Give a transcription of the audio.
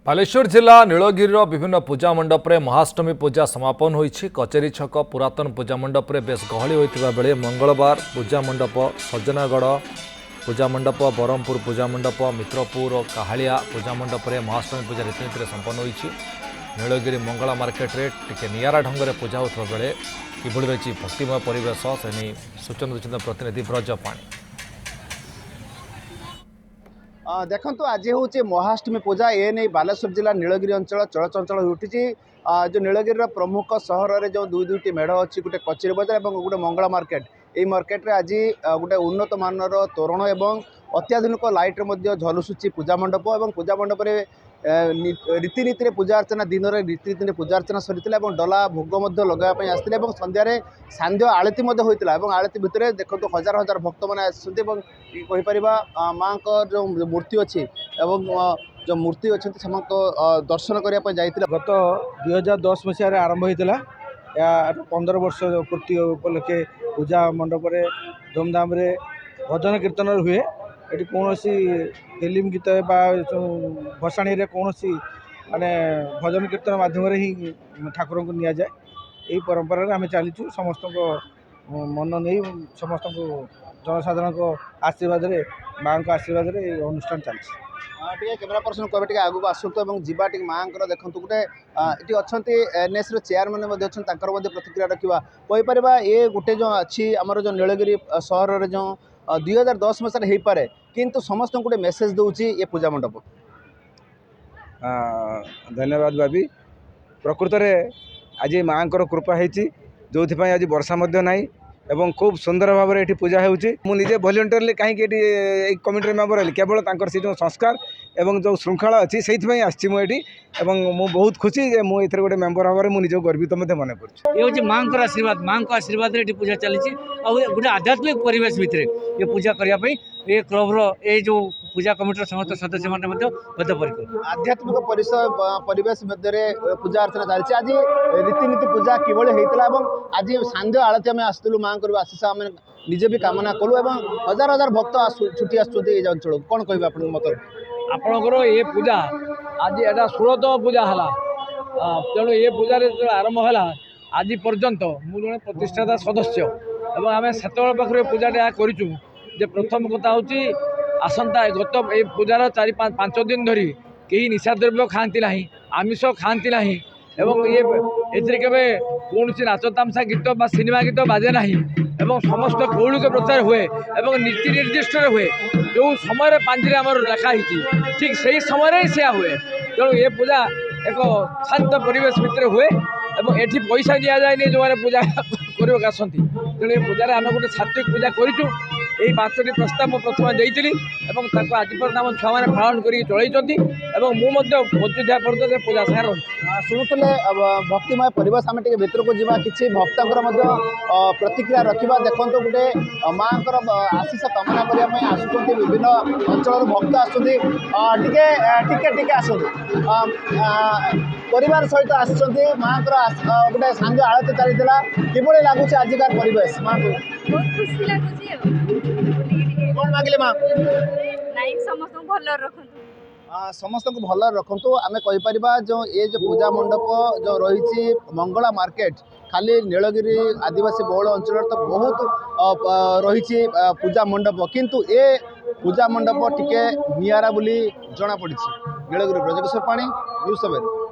बालेश्वर जिला नीलगिरी विभिन्न पूजा मंडप में महाअष्टमी पूजा समापन होईछि। कचेरी छक पुरातन पूजा मंडप में बेस गहली होइतिबा बेले मंगलवार पूजा मंडप सज्जनागढ़ पूजा मंडप बरहमपुर पूजा मंडप मित्रपुर और काहालिया पूजा मंडप में महाअष्टमी पूजा रीतिनीति संपन्न होईछि। नीलगिरी मंगला मार्केट रे टिके नियारा ढंग से पूजा होता बेले किभଳି रही भक्तिमय परिवेश से नहीं सूचना दूसरे प्रतिनिधि ब्रज पाणी। देखु आज हूँ महाअष्टमी पूजा ए नहीं बालेश्वर जिला नीलगिरी अंचल चलचंचल उठी जो नीलगिरी प्रमुख सहर में जो दुईटी मेढ़ अच्छी गोटे कचेरी बजार और गोटे मंगला मार्केट यही मार्केट रे आज गोटे उन्नत मानर तोरण एवं अत्याधुनिक लाइट्रे झलुसुची पूजा मंडप और पूजा मंडप रीतिनीति पूजा अर्चना दिन में रीतिनीति पूजा अर्चना सरी डला भोग लगाई आसते संध्यारे सांध्य आलती होता है आलती भितर देखो हजार हजार भक्त मैंने आसपर माँ जो मूर्ति अच्छी जो मूर्ति अच्छे दर्शन करने जाइए। गत 2010 मसीह आरंभ होता या 15 वर्ष पूर्ति उपलक्षे पूजा मंडप धूमधाम रे भजन कीर्तन हुए। ये कौन फिल्म गीत भसाणी कौन माने भजन कीर्तन माध्यम ही ठाकुर को नि जाए। यही परंपरा आम चलीचु समस्त मन नहीं समस्त जनसाधारण को आशीर्वाद माँ को आशीर्वाद अनुष्ठान चलती। कैमेरा पर्सन कहे आगू आसतु जीवा माँ देखो गोटे ये अच्छा एनएस चेयरमैन प्रतिक्रिया रखा कहीपर ये गोटे जो अच्छी आमर जो नीलगिरी सहर में जो 2010 मसीह हो पाए किंतु समस्त गोटे मेसेज दूसरी ये पूजा मंडप। धन्यवाद भाभी। प्रकृत में आज माँ कृपा होती जो आज वर्षा नाई एवं खूब सुंदर भाव में पूजा होजे वॉलंटियरली कहीं कमिटी मेंबर है केवल से जो संस्कार एवं जो श्रृंखला अच्छी से मुझे बहुत खुशी जे मुझे गोटे मेंबर भाव में मुझे गर्वित मन कर ये हूँ माँ आशीर्वाद माँ को आशीर्वाद ये पूजा चली गोटे आध्यात्मिक परिवेश भितर ये पूजा करने ये क्लबर ये जो पूजा कमिटर समस्त सदस्य मैंने बद्धपरिकर आध्यात्मिक परिवेश मध्य पूजा अर्चना चलती। आज रीतिनीति पूजा किभଳି होता आज सांध्य आलती आम आसलु माँ को आशीष आम निजे भी कामना कलु हजार हजार भक्त छुट्टी आंचल कौन कह मत आपणकर ये पूजा आज एटा 16तम पूजा है तेणु ये पूजा जो आरंभ है आज पर्यंत मुझे प्रतिष्ठाता सदस्य और आम सेत पाखे पूजाटा करूँ जे प्रथम कथा हूँ आसंता गत ये पूजार 4-5 दिन धरी कहीं निशा द्रव्य खाती ना आमिष खाती ना एवं ये केवे कौन नाच तामसा गीत सिनेमा गीत बाजे ना एवं समस्त कौलिक प्रचार हुए एवं नीति निर्दिष्ट हुए जो समय पांजिरे आमर लिखाही ठीक से समय से हुए। तेणु ये पूजा एक शांत परिवेश भितर हुए एवं एठी पैसा दि जाए जो मैंने पूजा करने आसती। तेणु ये पूजा आम गोटे सात्विक पूजा करूँ यही 5टी प्रस्ताव प्रथम देती आज पर्यटन छुआ मैंने पालन कर चलती बचुवा पर्यटन पूजा सार रही शुणुले भक्तिमय परिवेश आम भर को जा कि भक्तर प्रतिक्रिया रखा देखो गोटे माँ आशीष कामना करने आसुँच विभिन्न अंचल भक्त आसुँच परिवार सहित आसुँच माँ गोटे सांग आलती चली किभଳି लगुच आजिकार परिवेश माँ को बहुत खुशी लगुच कौन मांगले माँ नहीं समस्त भल रखु समस्त को भल रखु आम कहीपर जो ये जो पूजा मंडप जो रही मंगला मार्केट खाली नीलगिरी आदिवासी बहुल अंचल तो बहुत रही पूजा मंडप किंतु ये पूजा मंडप टिके नियारा बोली जना पड़ी। नीलगिरी ब्रजकिशोर पाणी न्यूज़ 7।